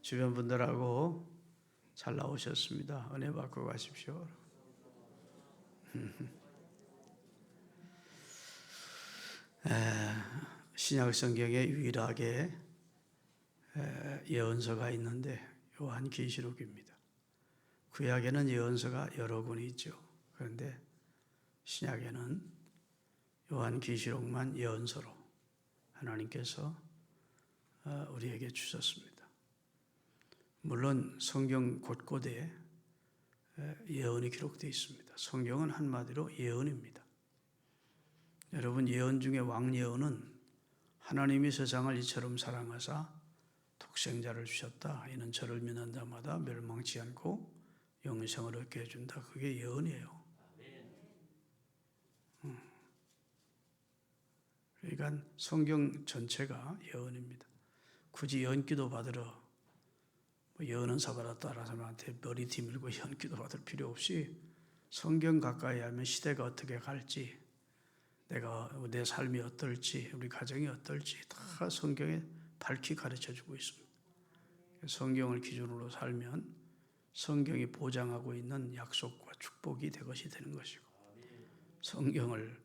주변 분들하고 잘 나오셨습니다. 은혜 받고 가십시오. 신약 성경에 유일하게 예언서가 있는데 요한계시록입니다. 구약에는 예언서가 여러 권이 있죠. 그런데 신약에는 요한계시록만 예언서로 하나님께서 우리에게 주셨습니다. 물론 성경 곳곳에 예언이 기록되어 있습니다. 성경은 한마디로 예언입니다. 여러분, 예언 중에 왕예언은 하나님이 세상을 이처럼 사랑하사 독생자를 주셨다. 이는 저를 믿는 자마다 멸망치 않고 영생을 얻게 해준다. 그게 예언이에요. 그러니까 성경 전체가 예언입니다. 굳이 예언기도 받으러 예언은 사바라 따라 사람한테 머리 뒤밀고 예언기도 받을 필요 없이 성경 가까이 하면 시대가 어떻게 갈지, 내 삶이 어떨지, 우리 가정이 어떨지 다 성경에 밝히 가르쳐주고 있습니다. 성경을 기준으로 살면 성경이 보장하고 있는 약속과 축복이 되것이 되는 것이고, 성경을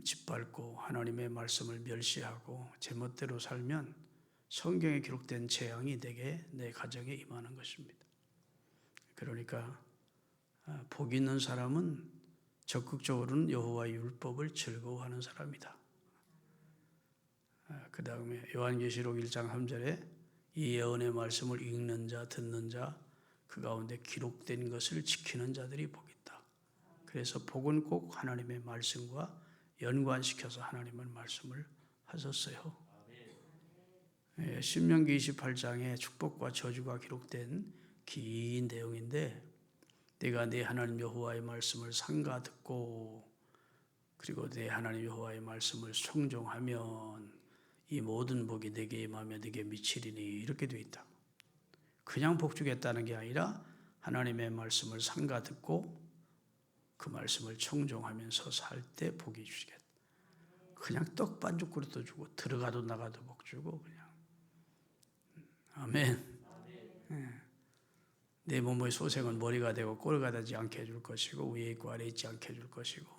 짓밟고 하나님의 말씀을 멸시하고 제멋대로 살면 성경에 기록된 재앙이 내 가정에 임하는 것입니다. 그러니까 복 있는 사람은 적극적으로는 여호와의 율법을 즐거워하는 사람이다. 그 다음에 요한계시록 1장 3절에 이 예언의 말씀을 읽는 자, 듣는 자, 그 가운데 기록된 것을 지키는 자들이 복 있다. 그래서 복은 꼭 하나님의 말씀과 연관시켜서 하나님의 말씀을 하셨어요. 신명기 28장에 축복과 저주가 기록된 긴 내용인데, 내가 내 하나님 여호와의 말씀을 삼가 듣고 그리고 내 하나님 여호와의 말씀을 청종하면 이 모든 복이 내게 임하며 내게 미치리니, 이렇게 되어 있다. 그냥 복 주겠다는 게 아니라 하나님의 말씀을 삼가 듣고 그 말씀을 청종하면서 살 때 복이 주시겠다. 그냥 떡 반죽 그릇도 주고 들어가도 나가도 복 주고 그냥. 아멘. 내 몸의 소생은 머리가 되고 꼬리가 되지 않게 해줄 것이고 위에 있고 아래에 있지 않게 해줄 것이고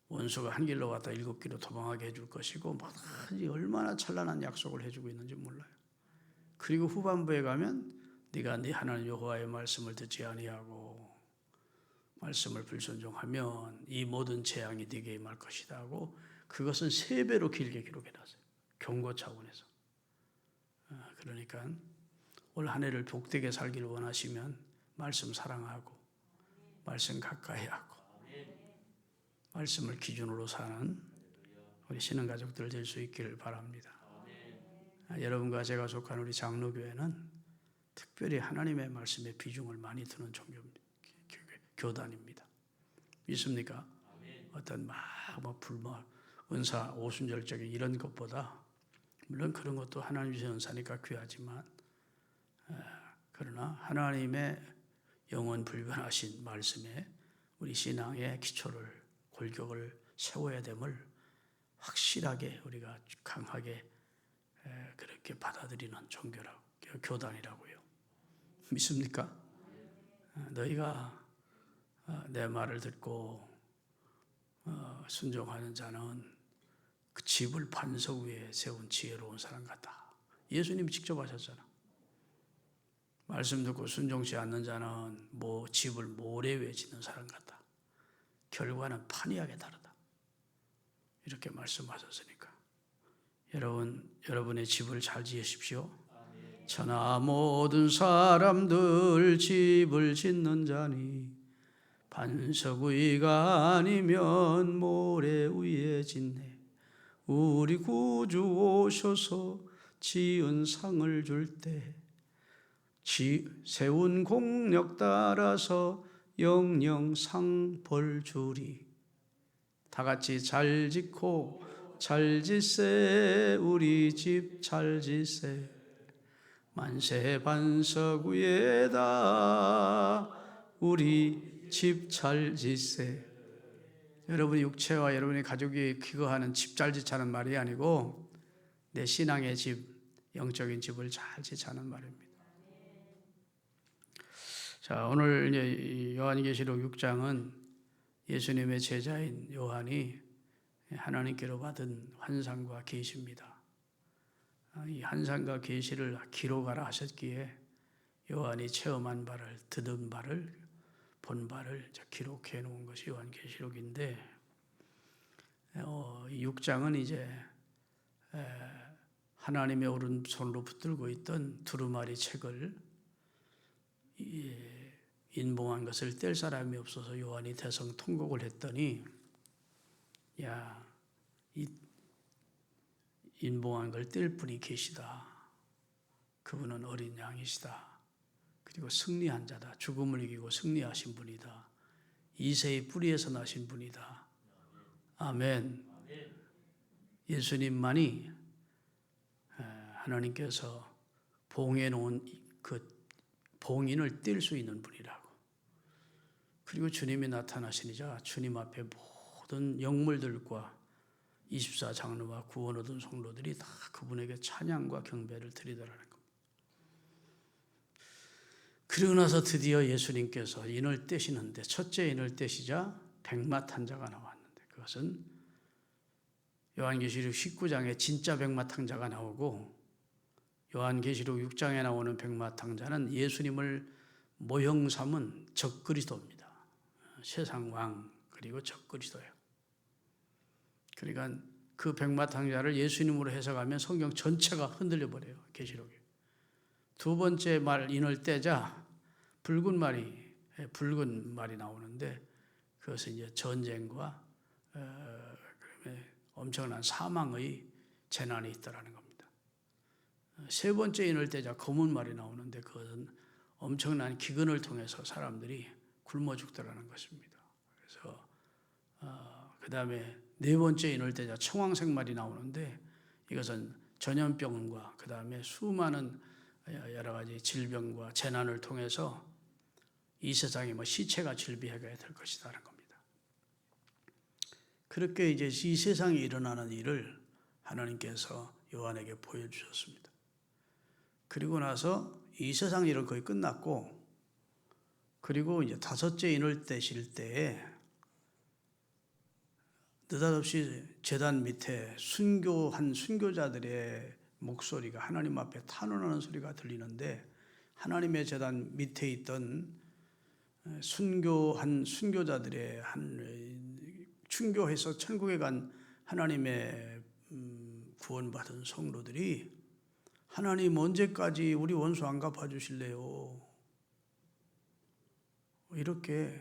원수가 한 길로 갔다 7길로 도망하게 해줄 것이고, 얼마나 찬란한 약속을 해주고 있는지 몰라요. 그리고 후반부에 가면 네가 네 하나님 여호와의 말씀을 듣지 아니하고 말씀을 불순종하면 이 모든 재앙이 네게 임할 것이다 하고, 그것은 3배로 길게 기록해놨어요. 경고 차원에서. 그러니까 올 한 해를 복되게 살기를 원하시면 말씀 사랑하고 말씀 가까이 하고 말씀을 기준으로 사는 우리 신앙가족들 될 수 있기를 바랍니다. 여러분과 제가 속한 우리 장로교회는 특별히 하나님의 말씀에 비중을 많이 두는 교단입니다. 믿습니까? 어떤 은사, 오순절적인 이런 것보다, 물론 그런 것도 하나님 주신 은사니까 귀하지만, 그러나 하나님의 영원 불변하신 말씀에 우리 신앙의 기초를, 골격을 세워야 됨을 확실하게 우리가 강하게 그렇게 받아들이는 교단이라고요. 믿습니까? 너희가 내 말을 듣고 순종하는 자는 그 집을 반석 위에 세운 지혜로운 사람 같다. 예수님이 직접 하셨잖아. 말씀 듣고 순종치 않는 자는 집을 모래 위에 짓는 사람 같다. 결과는 판이하게 다르다. 이렇게 말씀하셨으니까 여러분의 집을 잘 지으십시오. 천하 모든 사람들 집을 짓는 자니 반석 위가 아니면 모래 위에 짓네. 우리 구주 오셔서 지은 상을 줄 때 세운 공력 따라서 영영 상 벌 주리. 다 같이 잘 짓고 잘 짓세. 우리 집 잘 짓세. 만세 반석 위에다 우리 집 잘 짓세. 여러분의 육체와 여러분의 가족이 기거하는 집 잘 짓자는 말이 아니고 내 신앙의 집, 영적인 집을 잘 지자는 말입니다. 자, 오늘 이제 요한계시록 6장은 예수님의 제자인 요한이 하나님께로 받은 환상과 계시입니다. 이 환상과 계시를 기록하라 하셨기에 요한이 체험한 바를, 들은 바를, 본 바를 기록해 놓은 것이 요한계시록인데, 이 6장은 이제 하나님의 오른손으로 붙들고 있던 두루마리 책을 인봉한 것을 뗄 사람이 없어서 요한이 대성통곡을 했더니, 야, 이 인봉한 걸 뗄 분이 계시다. 그분은 어린 양이시다. 그리고 승리한 자다. 죽음을 이기고 승리하신 분이다. 이새의 뿌리에서 나신 분이다. 아멘. 예수님만이 하나님께서 봉해 놓은 그 봉인을 뗄 수 있는 분이라고. 그리고 주님이 나타나시니자 주님 앞에 모든 영물들과 24장로와 구원 얻은 성도들이 다 그분에게 찬양과 경배를 드리더라는 겁니다. 그러고 나서 드디어 예수님께서 인을 떼시는데, 첫째 인을 떼시자 백마탄자가 나왔는데, 그것은 요한계시록 19장에 진짜 백마탄자가 나오고, 요한계시록 6장에 나오는 백마탄자는 예수님을 모형 삼은 적그리스도입니다. 세상 왕 그리고 적그리스도예요. 그러니까 그 백마탄자를 예수님으로 해석하면 성경 전체가 흔들려 버려요. 계시록에. 두 번째 말 인을 떼자 붉은 말이 나오는데, 그것은 이제 전쟁과 엄청난 사망의 재난이 있다라는 겁니다. 세 번째 인을 떼자 검은 말이 나오는데, 그것은 엄청난 기근을 통해서 사람들이 굶어 죽더라는 것입니다. 그래서 그 다음에 네 번째 인을 떼자 청황색 말이 나오는데, 이것은 전염병과 그 다음에 수많은 여러 가지 질병과 재난을 통해서 이 세상에 시체가 질비하게 될 것이다라는 겁니다. 그렇게 이제 이 세상에 일어나는 일을 하나님께서 요한에게 보여주셨습니다. 그리고 나서 이 세상 일은 거의 끝났고, 그리고 이제 다섯째 인을 떼실 때에 느닷없이 제단 밑에 순교한 순교자들의 목소리가 하나님 앞에 탄원하는 소리가 들리는데, 하나님의 제단 밑에 있던 순교한 순교자들의 순교해서 천국에 간 하나님의 구원받은 성도들이, 하나님 언제까지 우리 원수 안 갚아주실래요? 이렇게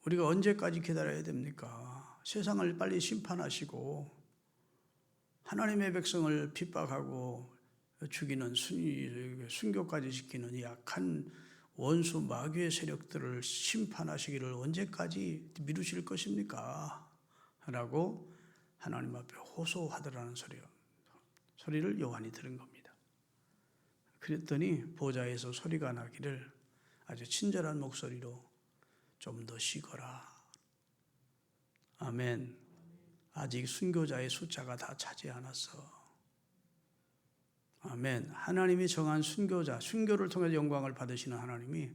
우리가 언제까지 기다려야 됩니까? 세상을 빨리 심판하시고 하나님의 백성을 핍박하고 죽이는 순교까지 시키는 이 약한 원수 마귀의 세력들을 심판하시기를 언제까지 미루실 것입니까? 라고 하나님 앞에 호소하더라는 소리를 요한이 들은 겁니다. 그랬더니 보좌에서 소리가 나기를, 아주 친절한 목소리로 좀 더 쉬거라. 아멘. 아직 순교자의 숫자가 다 차지 않았어. 아멘. 하나님이 정한 순교자, 순교를 통해 영광을 받으시는 하나님이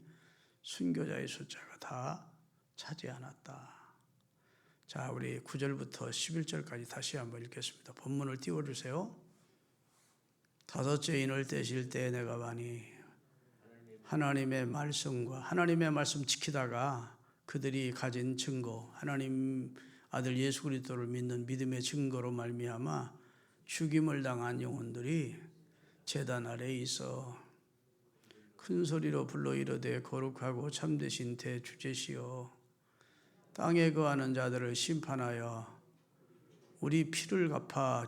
순교자의 숫자가 다 차지 않았다. 자, 우리 9절부터 11절까지 다시 한번 읽겠습니다. 본문을 띄워주세요. 다섯째 인을 떼실 때 내가 보니 하나님의 말씀과 하나님의 말씀 지키다가 그들이 가진 증거, 하나님 아들 예수 그리스도를 믿는 믿음의 증거로 말미암아 죽임을 당한 영혼들이 제단 아래에 있어 큰 소리로 불러 이르되 거룩하고 참되신 대주제시여, 땅에 거하는 자들을 심판하여 우리 피를 갚아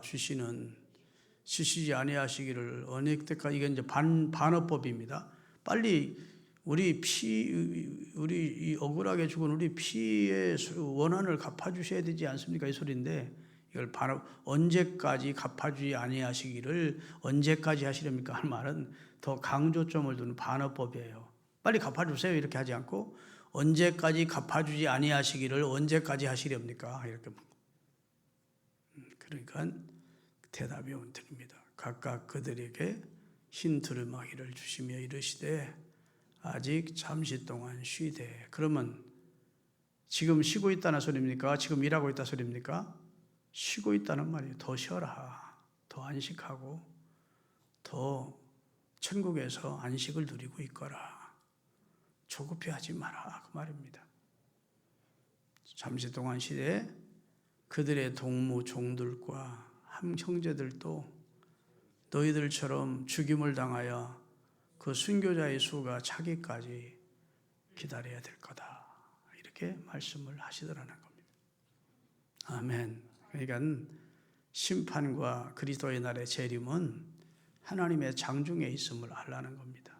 주시지 아니하시기를 언약 때까지. 이게 이제 반어법입니다. 빨리 우리 이 억울하게 죽은 우리 피의 원한을 갚아주셔야 되지 않습니까? 이 소리인데, 이걸 언제까지 갚아주지 아니하시기를 언제까지 하시렵니까? 하는 말은 더 강조점을 두는 반어법이에요. 빨리 갚아주세요 이렇게 하지 않고, 언제까지 갚아주지 아니하시기를 언제까지 하시렵니까? 이렇게. 그러니까 대답이 드립니다. 각각 그들에게 흰 두루마기를 주시며 이르시되 아직 잠시 동안 쉬되. 그러면 지금 쉬고 있다는 소리입니까? 지금 일하고 있다는 소리입니까? 쉬고 있다는 말이에요. 더 쉬어라. 더 안식하고 더 천국에서 안식을 누리고 있거라. 조급해하지 마라. 그 말입니다. 잠시 동안 쉬되 그들의 동무 종들과 함 형제들도 너희들처럼 죽임을 당하여 그 순교자의 수가 차기까지 기다려야 될 거다. 이렇게 말씀을 하시더라는 겁니다. 아멘. 그러니까 심판과 그리스도의 날의 재림은 하나님의 장중에 있음을 알라는 겁니다.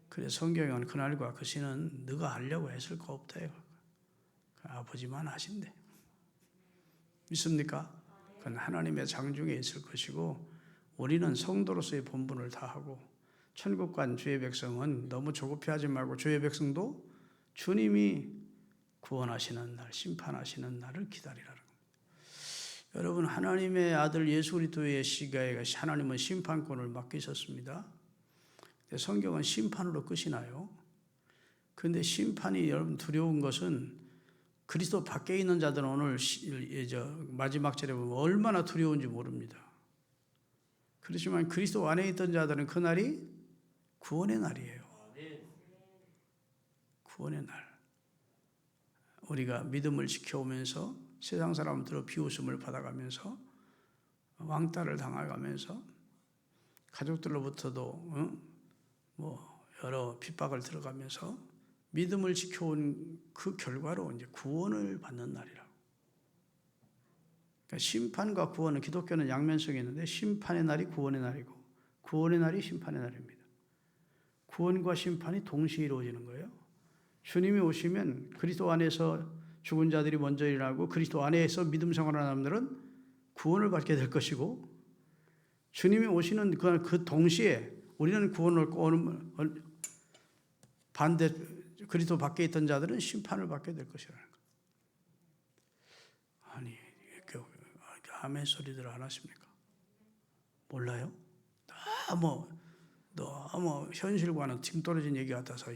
그래서 성경은 그날과 그 시는 네가 하려고 했을 거 없대요. 아버지만 하신대. 믿습니까? 그건 하나님의 장중에 있을 것이고 우리는 성도로서의 본분을 다하고 천국 간 주의 백성은 너무 조급해하지 말고 주의 백성도 주님이 구원하시는 날, 심판하시는 날을 기다리라는 겁니다. 여러분, 하나님의 아들 예수 그리스도의 시가에 하나님은 심판권을 맡기셨습니다. 성경은 심판으로 끝이나요? 그런데 심판이 여러분 두려운 것은 그리스도 밖에 있는 자들은 오늘 마지막 절에 보면 얼마나 두려운지 모릅니다. 그렇지만 그리스도 안에 있던 자들은 그날이 구원의 날이에요. 구원의 날. 우리가 믿음을 지켜오면서 세상 사람들로 비웃음을 받아가면서 왕따를 당해가면서 가족들로부터도 여러 핍박을 들어가면서 믿음을 지켜온 그 결과로 이제 구원을 받는 날이라고. 그러니까 심판과 구원은 기독교는 양면성이 있는데 심판의 날이 구원의 날이고 구원의 날이 심판의 날입니다. 구원과 심판이 동시에 이루어지는 거예요. 주님이 오시면 그리스도 안에서 죽은 자들이 먼저 일어나고 그리스도 안에서 믿음 생활하는 사람들은 구원을 받게 될 것이고 주님이 오시는 그 동시에 우리는 구원을 반대 그리스도 밖에 있던 자들은 심판을 받게 될 것이라는 것. 아니 아멘 소리들 안 하십니까? 몰라요? 너무 현실과는 ting떨어진 얘기 같아서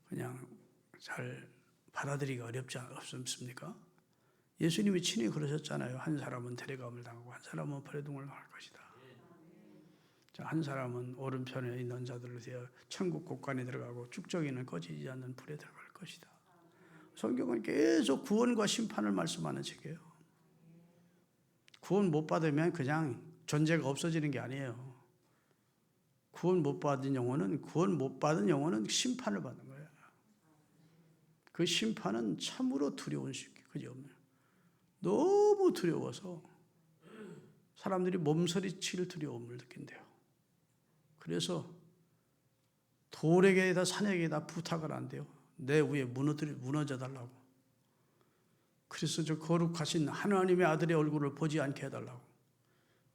그냥 잘 받아들이기 어렵지 않습니까? 예수님이 친히 그러셨잖아요. 한 사람은 데려감을 당하고 한 사람은 버려둠을 당할 것이다. 한 사람은 오른편에 있는 자들로 되어 천국 곳간에 들어가고 쭉정이는 꺼지지 않는 불에 들어갈 것이다. 성경은 계속 구원과 심판을 말씀하는 책이에요. 구원 못 받으면 그냥 존재가 없어지는 게 아니에요. 구원 못 받은 영혼은 심판을 받는 거예요. 그 심판은 참으로 두려운 그죠? 너무 두려워서 사람들이 몸서리칠 두려움을 느낀대요. 그래서 돌에게다 산에게다 부탁을 한대요. 내 위에 무너져 달라고. 그래서 저 거룩하신 하나님의 아들의 얼굴을 보지 않게 해달라고.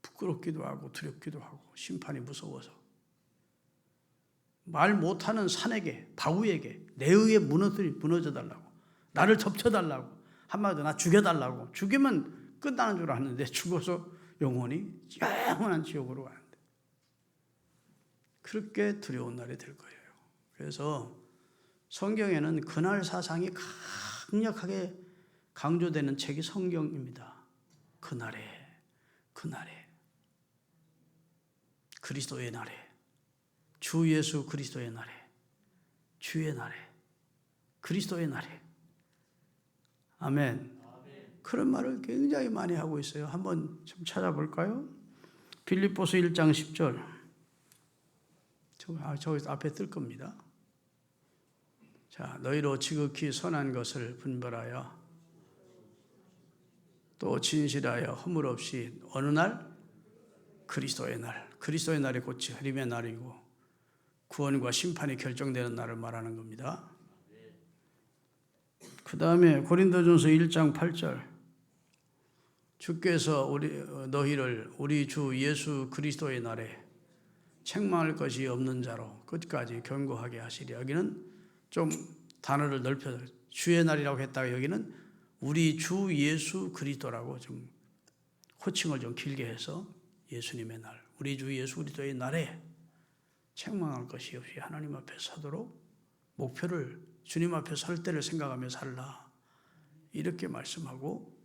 부끄럽기도 하고 두렵기도 하고 심판이 무서워서. 말 못하는 산에게 바위에게 내 의에 무너져 달라고. 나를 덮쳐달라고. 한마디로 나 죽여달라고. 죽이면 끝나는 줄 아는데 죽어서 영원히 영원한 지옥으로 가는데. 그렇게 두려운 날이 될 거예요. 그래서 성경에는 그날 사상이 강력하게 강조되는 책이 성경입니다. 그날에 그리스도의 날에 주 예수 그리스도의 날에 주의 날에 그리스도의 날에 아멘. 그런 말을 굉장히 많이 하고 있어요. 한번 좀 찾아볼까요? 빌립보서 1장 10절. 저기 앞에 뜰 겁니다. 자, 너희로 지극히 선한 것을 분별하여 또 진실하여 허물 없이 어느 날? 그리스도의 날. 그리스도의 날이 곧 재림의 날이고 구원과 심판이 결정되는 날을 말하는 겁니다. 그 다음에 고린도전서 1장 8절. 주께서 너희를 우리 주 예수 그리스도의 날에 책망할 것이 없는 자로 끝까지 견고하게 하시리. 여기는 좀 단어를 넓혀서 주의 날이라고 했다가 여기는 우리 주 예수 그리스도라고 좀 호칭을 좀 길게 해서 예수님의 날, 우리 주 예수 그리스도의 날에 책망할 것이 없이 하나님 앞에 서도록 목표를 주님 앞에 설 때를 생각하며 살라. 이렇게 말씀하고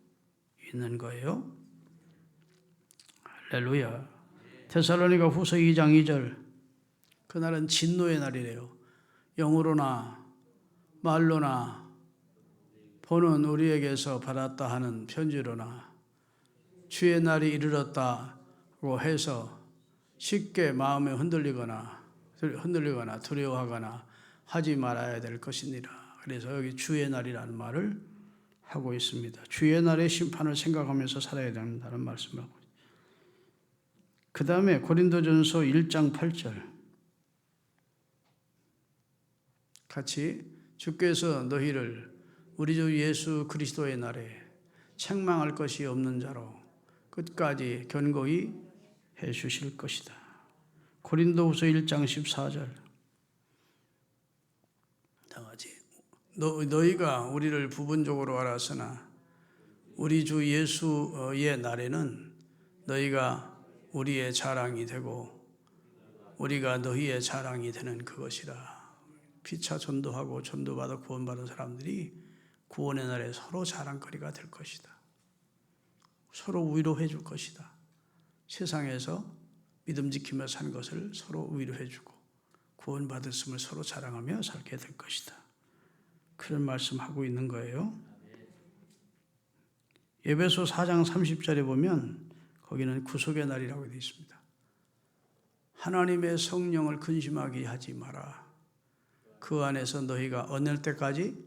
있는 거예요. 할렐루야. 데살로니가 후서 2장 2절. 그날은 진노의 날이래요. 영으로나 말로나 보는 우리에게서 받았다 하는 편지로나 주의 날이 이르렀다고 해서 쉽게 마음에 흔들리거나 두려워하거나 하지 말아야 될 것이니라. 그래서 여기 주의 날이라는 말을 하고 있습니다. 주의 날의 심판을 생각하면서 살아야 된다는 말씀을 하고 있습니다. 그 다음에 고린도전서 1장 8절 같이 주께서 너희를 우리 주 예수 그리스도의 날에 책망할 것이 없는 자로 끝까지 견고히 해 주실 것이다. 고린도후서 1장 14절 다 같이 너희가 우리를 부분적으로 알았으나 우리 주 예수의 날에는 너희가 우리의 자랑이 되고 우리가 너희의 자랑이 되는 그것이라. 피차 전도하고 전도받아 구원받은 사람들이 구원의 날에 서로 자랑거리가 될 것이다. 서로 위로해 줄 것이다. 세상에서 믿음 지키며 산 것을 서로 위로해 주고 구원받았음을 서로 자랑하며 살게 될 것이다. 그런 말씀하고 있는 거예요. 에베소 4장 30절에 보면 거기는 구속의 날이라고 되어 있습니다. 하나님의 성령을 근심하게 하지 마라. 그 안에서 너희가 어느 때까지?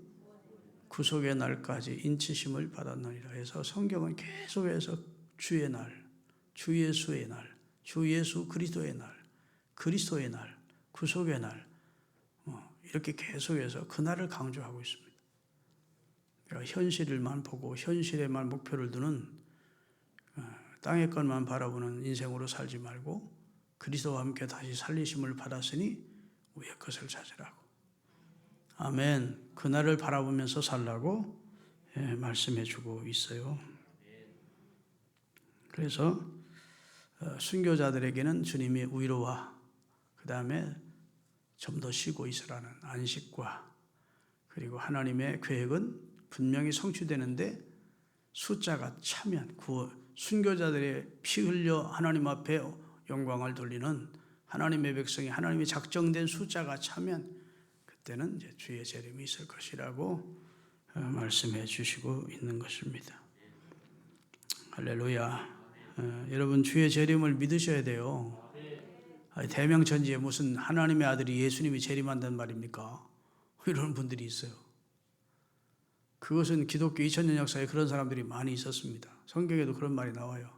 구속의 날까지 인치심을 받았느니라 해서 성경은 계속해서 주의 날, 주 예수의 날, 주 예수 그리스도의 날, 그리스도의 날, 구속의 날 이렇게 계속해서 그 날을 강조하고 있습니다. 그러니까 현실을만 보고 현실에만 목표를 두는 땅의 것만 바라보는 인생으로 살지 말고 그리스도와 함께 다시 살리심을 받았으니 위의 것을 찾으라고. 아멘. 그날을 바라보면서 살라고 말씀해 주고 있어요. 그래서 순교자들에게는 주님이 위로와 그 다음에 좀 더 쉬고 있으라는 안식과 그리고 하나님의 계획은 분명히 성취되는데 숫자가 차면 순교자들의 피 흘려 하나님 앞에 영광을 돌리는 하나님의 백성이 하나님의 작정된 숫자가 차면 그때는 이제 주의 재림이 있을 것이라고 말씀해 주시고 있는 것입니다. 할렐루야. 여러분 주의 재림을 믿으셔야 돼요. 대명천지에 무슨 하나님의 아들이 예수님이 재림한다는 말입니까? 이런 분들이 있어요. 그것은 기독교 2000년 역사에 그런 사람들이 많이 있었습니다. 성경에도 그런 말이 나와요.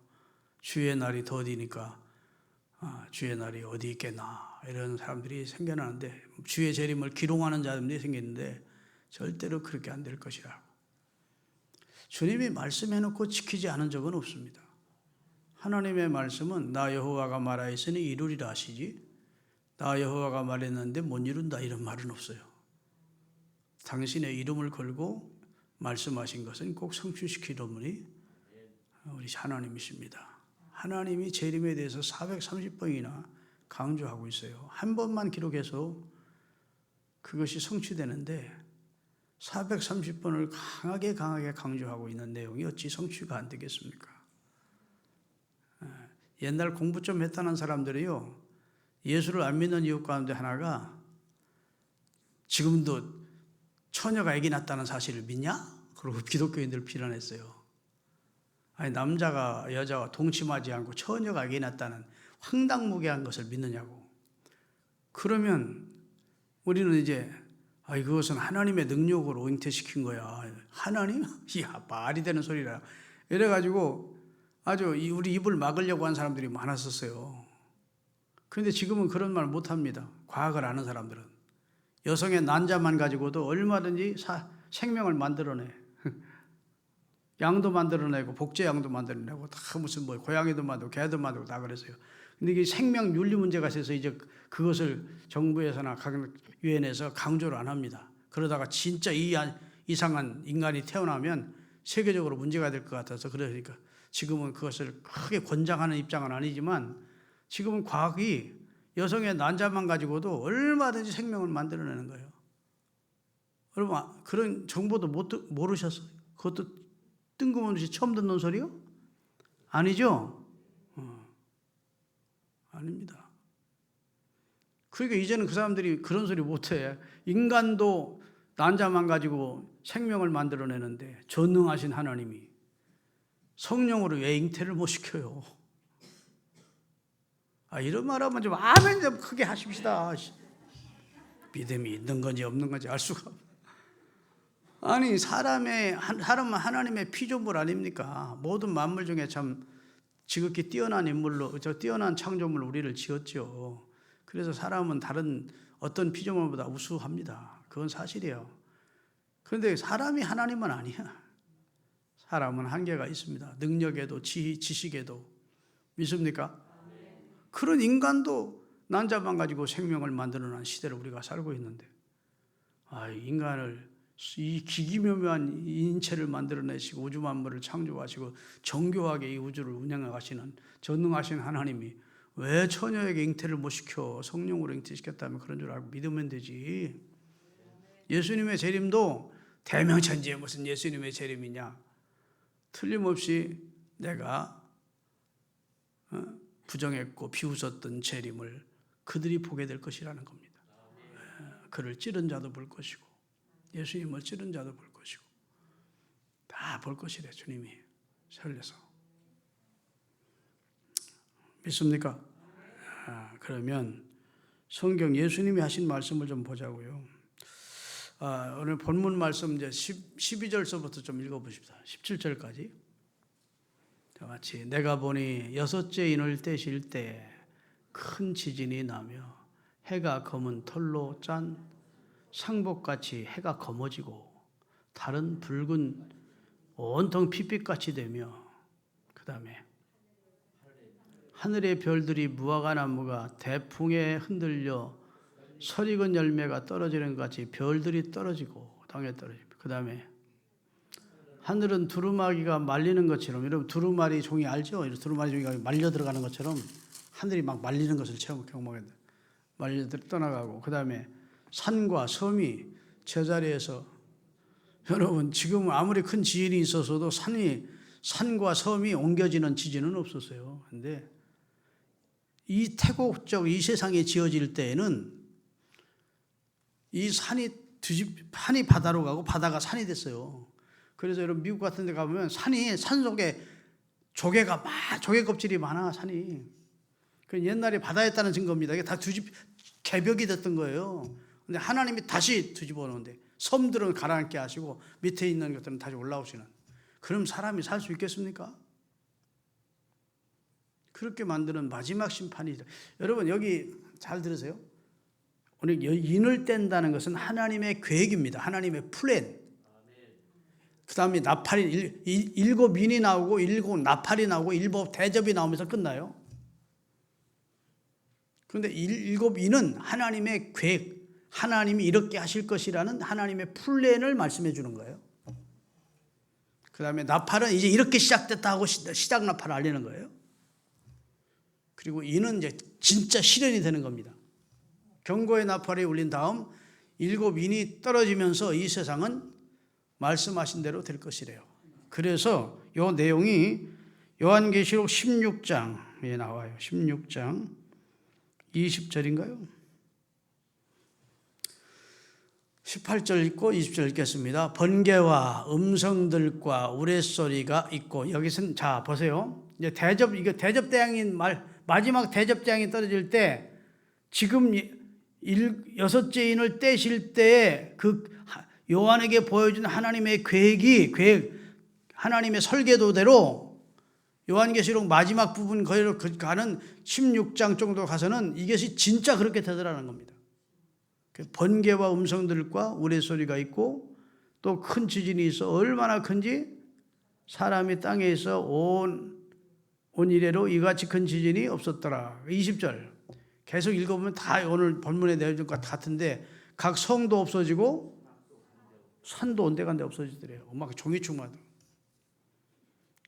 주의 날이 더디니까 주의 날이 어디 있겠나 이런 사람들이 생겨나는데 주의 재림을 기롱하는 자들이 생겼는데 절대로 그렇게 안 될 것이라고. 주님이 말씀해놓고 지키지 않은 적은 없습니다. 하나님의 말씀은 나 여호와가 말하였으니 이루리라 하시지 나 여호와가 말했는데 못 이룬다 이런 말은 없어요. 당신의 이름을 걸고 말씀하신 것은 꼭 성취시키는 분이 우리 하나님이십니다. 하나님이 재림에 대해서 430번이나 강조하고 있어요. 한 번만 기록해서 그것이 성취되는데 430번을 강하게 강조하고 있는 내용이 어찌 성취가 안 되겠습니까? 옛날 공부 좀 했다는 사람들이요. 예수를 안 믿는 이유 가운데 하나가 지금도 처녀가 아기 낳았다는 사실을 믿냐? 그러고 기독교인들을 비난했어요. 아니 남자가 여자와 동침하지 않고 처녀가 아기 낳았다는 황당무계한 것을 믿느냐고. 그러면 우리는 이제 그것은 하나님의 능력으로 잉태시킨 거야. 하나님? 야 말이 되는 소리라. 이래가지고 아주 우리 입을 막으려고 한 사람들이 많았었어요. 그런데 지금은 그런 말 못합니다. 과학을 아는 사람들은. 여성의 난자만 가지고도 얼마든지 생명을 만들어내. 양도 만들어내고 복제양도 만들어내고 다 무슨 고양이도 만들고 개도 만들고 다 그랬어요. 근데 이게 생명 윤리 문제가 있어서 이제 그것을 정부에서나 각 유엔에서 강조를 안 합니다. 그러다가 진짜 이상한 인간이 태어나면 세계적으로 문제가 될 것 같아서 그러니까 지금은 그것을 크게 권장하는 입장은 아니지만 지금은 과학이 여성의 난자만 가지고도 얼마든지 생명을 만들어내는 거예요. 여러분 그런 정보도 모르셨어요? 그것도 뜬금없이 처음 듣는 소리요? 아니죠? 아닙니다. 그러니까 이제는 그 사람들이 그런 소리 못해. 인간도 난자만 가지고 생명을 만들어내는데 전능하신 하나님이 성령으로 왜 잉태를 못 시켜요? 이런 말하면 좀 아멘 좀 크게 하십시다. 믿음이 있는 건지 없는 건지 알 수가 없어요. 아니 사람은 하나님의 피조물 아닙니까? 모든 만물 중에 참 지극히 뛰어난 인물로 뛰어난 창조물로 우리를 지었죠. 그래서 사람은 다른 어떤 피조물보다 우수합니다. 그건 사실이에요. 그런데 사람이 하나님은 아니야. 사람은 한계가 있습니다. 능력에도 지식에도. 믿습니까? 그런 인간도 난자만 가지고 생명을 만들어낸 시대를 우리가 살고 있는데 인간을 이 기기묘묘한 인체를 만들어내시고 우주 만물을 창조하시고 정교하게 이 우주를 운영하시는 전능하신 하나님이 왜 처녀에게 잉태를 못 시켜 성령으로 잉태시켰다면 그런 줄 알고 믿으면 되지. 예수님의 재림도 대명천지에 무슨 예수님의 재림이냐. 틀림없이 내가 부정했고 비웃었던 재림을 그들이 보게 될 것이라는 겁니다. 그를 찌른 자도 볼 것이고 예수님을 찌른 자도 볼 것이고 다 볼 것이래 주님이 살려서. 믿습니까? 그러면 성경 예수님이 하신 말씀을 좀 보자고요. 오늘 본문 말씀 이제 12절서부터 좀 읽어보십시다. 17절까지. 다 같이. 내가 보니 여섯째 인을 떼실 때 큰 지진이 나며 해가 검은 털로 짠 상복같이 해가 검어지고 달은 붉은 온통 핏빛같이 되며 그 다음에 하늘의 별들이 무화과 나무가 대풍에 흔들려 설익은 열매가 떨어지는 것 같이 별들이 떨어지고 땅에 떨어집니다. 그 다음에 하늘은 두루마기가 말리는 것처럼, 여러분 두루마리 종이 알죠? 두루마리 종이가 말려 들어가는 것처럼 하늘이 막 말리는 것을 경험하겠다. 말려 떠나가고 그 다음에 산과 섬이 제자리에서, 여러분 지금 아무리 큰 지진이 있어서도 산과 섬이 옮겨지는 지진은 없었어요. 그런데 이 태국적 이 세상에 지어질 때에는 이 산이 바다로 가고 바다가 산이 됐어요. 그래서 여러분 미국 같은 데 가보면 산 속에 조개 껍질이 많아. 산이. 그 옛날에 바다였다는 증거입니다. 이게 다 개벽이 됐던 거예요. 근데 하나님이 다시 뒤집어 놓는데 섬들은 가라앉게 하시고 밑에 있는 것들은 다시 올라오시는. 그럼 사람이 살 수 있겠습니까? 그렇게 만드는 마지막 심판이죠. 여러분 여기 잘 들으세요. 오늘 인을 뗀다는 것은 하나님의 계획입니다. 하나님의 플랜. 그 다음에 나팔이 일곱 인이 나오고 일곱 나팔이 나오고 일곱 대접이 나오면서 끝나요. 그런데 일곱 인은 하나님의 계획, 하나님이 이렇게 하실 것이라는 하나님의 플랜을 말씀해 주는 거예요. 그 다음에 나팔은 이제 이렇게 시작됐다 하고 시작 나팔을 알리는 거예요. 그리고 인은 이제 진짜 실현이 되는 겁니다. 경고의 나팔이 울린 다음 일곱 인이 떨어지면서 이 세상은 말씀하신 대로 될 것이래요. 그래서 이 내용이 요한계시록 16장에 나와요. 16장 20절인가요? 18절 읽고 20절 읽겠습니다. 번개와 음성들과 우레소리가 있고, 여기서는 자 보세요. 이제 대접대왕인 마지막 대접대왕이 떨어질 때 지금 여섯째 인을 떼실 때에 그 요한에게 보여준 하나님의 계획, 하나님의 설계도대로 요한계시록 마지막 부분 거기로 가는 16장 정도 가서는 이것이 진짜 그렇게 되더라는 겁니다. 번개와 음성들과 우레소리가 있고 또 큰 지진이 있어 얼마나 큰지 사람이 땅에 있어 온 이래로 이같이 큰 지진이 없었더라. 20절 계속 읽어보면 다 오늘 본문의 내용과 같은데 각 성도 없어지고 산도 온데간데 없어지더래요. 막 종이충만.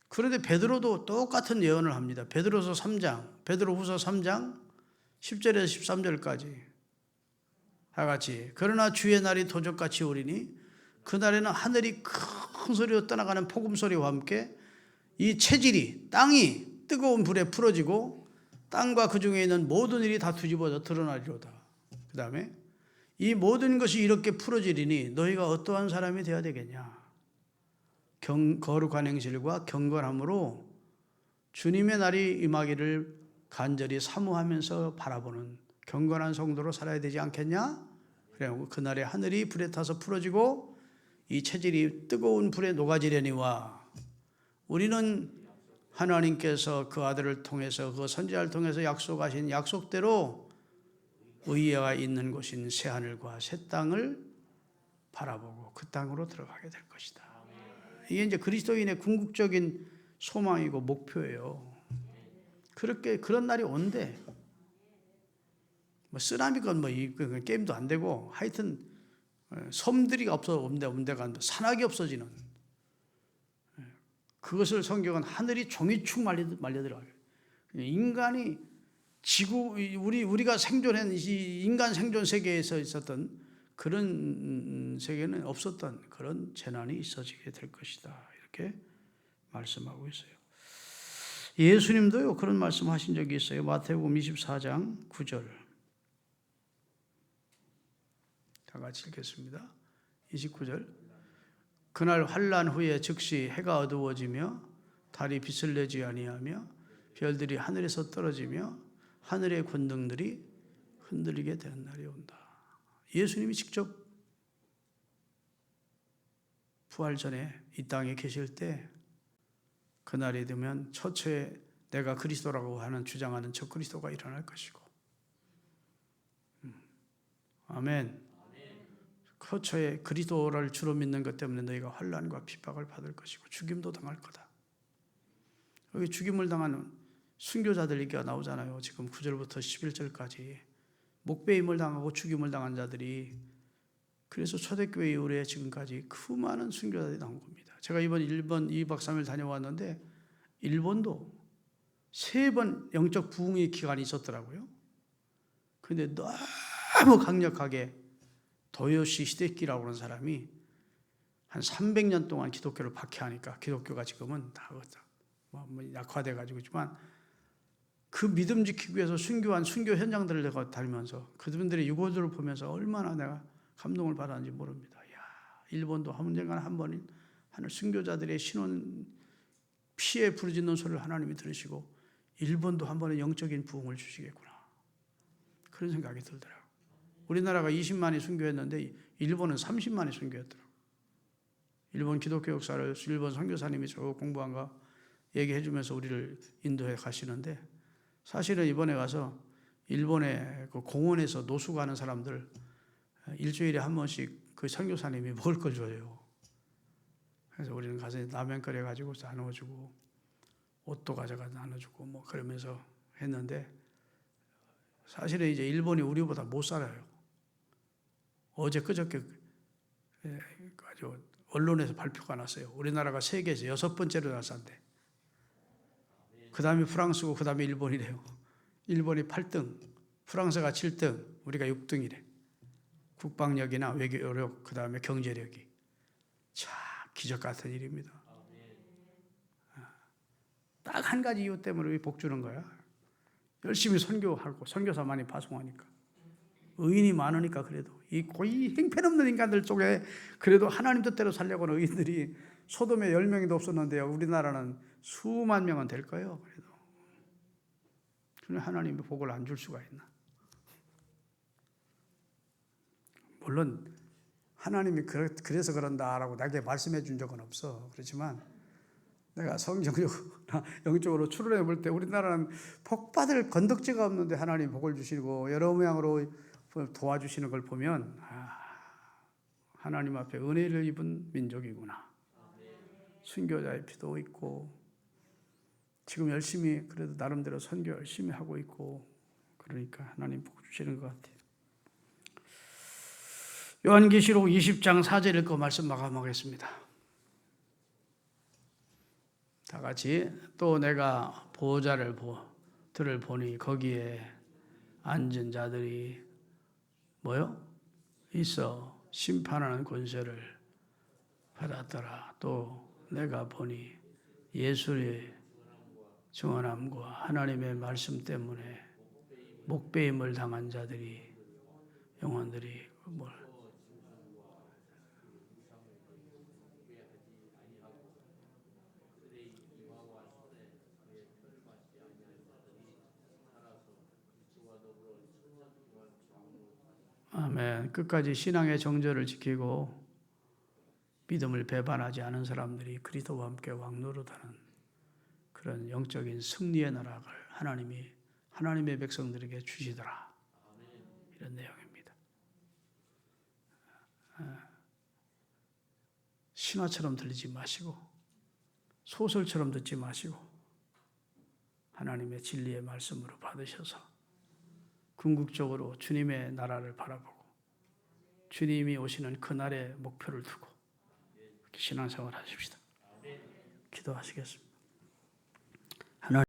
그런데 베드로도 똑같은 예언을 합니다. 베드로후서 3장 10절에서 13절까지 다 같이. 그러나 주의 날이 도적같이 오리니 그날에는 하늘이 큰 소리로 떠나가는 폭음 소리와 함께 이 체질이 땅이 뜨거운 불에 풀어지고 땅과 그 중에 있는 모든 일이 다 뒤집어져 드러나리로다. 그 다음에 이 모든 것이 이렇게 풀어지리니 너희가 어떠한 사람이 되어야 되겠냐. 거룩한 행실과 경건함으로 주님의 날이 임하기를 간절히 사모하면서 바라보는 경건한 성도로 살아야 되지 않겠냐? 그래고 그날에 하늘이 불에 타서 풀어지고 이 체질이 뜨거운 불에 녹아지려니와 우리는 하나님께서 그 아들을 통해서 그 선지자를 통해서 약속하신 약속대로 의가 있는 곳인 새 하늘과 새 땅을 바라보고 그 땅으로 들어가게 될 것이다. 이게 이제 그리스도인의 궁극적인 소망이고 목표예요. 그렇게 그런 날이 온대. 뭐 쓰나미건 뭐 게임도 안 되고 하여튼 섬들이 없어온데가 산악이 없어지는 그것을 성경은 하늘이 종이축 말려 들어가요. 인간이 지구 우리가 생존한 이 인간 생존 세계에서 있었던 그런 세계는 없었던 그런 재난이 있어지게 될 것이다. 이렇게 말씀하고 있어요. 예수님도요 그런 말씀하신 적이 있어요. 마태복음 24장 9절. 다 같이 읽겠습니다. 29절. 그날 환난 후에 즉시 해가 어두워지며 달이 빛을 내지 아니하며 별들이 하늘에서 떨어지며 하늘의 권능들이 흔들리게 되는 날이 온다. 예수님이 직접 부활 전에 이 땅에 계실 때 그날이 되면 처처에 내가 그리스도라고 하는 주장하는 저 그리스도가 일어날 것이고 아멘. 처처에 그리스도를 주로 믿는 것 때문에 너희가 환난과 핍박을 받을 것이고 죽임도 당할 거다. 여기 죽임을 당하는 순교자들 얘기가 나오잖아요. 지금 9절부터 11절까지 목배임을 당하고 죽임을 당한 자들이 그래서 초대교회 이후에 지금까지 그 많은 순교자들이 나온 겁니다. 제가 이번 일본 2박 3일 다녀왔는데 일본도 3번 영적 부흥의 기간이 있었더라고요. 그런데 너무 강력하게 도요시 히데키라고 하는 사람이 한 300년 동안 기독교를 박해하니까 기독교가 지금은 다 약화돼 가지고 있지만 그 믿음 지키기 위해서 순교한 순교 현장들을 내가 다니면서 그분들의 유고들을 보면서 얼마나 내가 감동을 받았는지 모릅니다. 야, 일본도 언젠가 한 번은 하늘 순교자들의 신원 피에 부르짖는 소리를 하나님이 들으시고 일본도 한 번은 영적인 부흥을 주시겠구나. 그런 생각이 들더라고요. 우리나라가 20만이 순교했는데 일본은 30만이 순교했더라고요. 일본 기독교 역사를 일본 선교사님이 쭉 공부한 거 얘기해 주면서 우리를 인도해 가시는데 사실은 이번에 가서 일본의 그 공원에서 노숙 하는 사람들 일주일에 한 번씩 그 선교사님이 먹을 걸 줘요. 그래서 우리는 가서 라면 끓여가지고 나눠주고 옷도 가져가 나눠주고 뭐 그러면서 했는데 사실은 이제 일본이 우리보다 못 살아요. 어제 그저께 아주 언론에서 발표가 났어요. 우리나라가 세계에서 6번째로 잘 산대. 그 다음에 프랑스고 그 다음에 일본이래요. 일본이 8등, 프랑스가 7등, 우리가 6등이래. 국방력이나 외교력, 그 다음에 경제력이. 참 기적 같은 일입니다. 딱 한 가지 이유 때문에 복 주는 거야. 열심히 선교하고 선교사 많이 파송하니까. 의인이 많으니까 그래도 이 거의 행편없는 인간들 쪽에 그래도 하나님 뜻대로 살려고 하는 의인들이 소돔에 10명도 없었는데요. 우리나라는 수만 명은 될 거예요. 그래도. 그런데 하나님의 복을 안 줄 수가 있나? 물론 하나님이 그래서 그런다라고 나에게 말씀해 준 적은 없어. 그렇지만 내가 성경적으로 영적으로 추론해 볼 때 우리나라는 복받을 건덕지가 없는데 하나님 복을 주시고 여러 모양으로 도와주시는 걸 보면 하나님 앞에 은혜를 입은 민족이구나. 순교자의 피도 있고 지금 열심히 그래도 나름대로 선교 열심히 하고 있고 그러니까 하나님 복 주시는 것 같아요. 요한계시록 20장 4절 읽고 말씀 마감하겠습니다. 다 같이 또 내가 보호자를 들을 보니 거기에 앉은 자들이 뭐요? 있어 심판하는 권세를 받았더라. 또 내가 보니 예수의 증언함과 하나님의 말씀 때문에 목배임을 당한 자들이 영혼들이 아멘. 끝까지 신앙의 정절을 지키고 믿음을 배반하지 않은 사람들이 그리스도와 함께 왕노릇하는 그런 영적인 승리의 나락을 하나님의 백성들에게 주시더라. 이런 내용입니다. 신화처럼 들리지 마시고 소설처럼 듣지 마시고 하나님의 진리의 말씀으로 받으셔서 궁극적으로 주님의 나라를 바라보고 주님이 오시는 그날의 목표를 두고 신앙생활 하십시다. 기도하시겠습니다. 하나님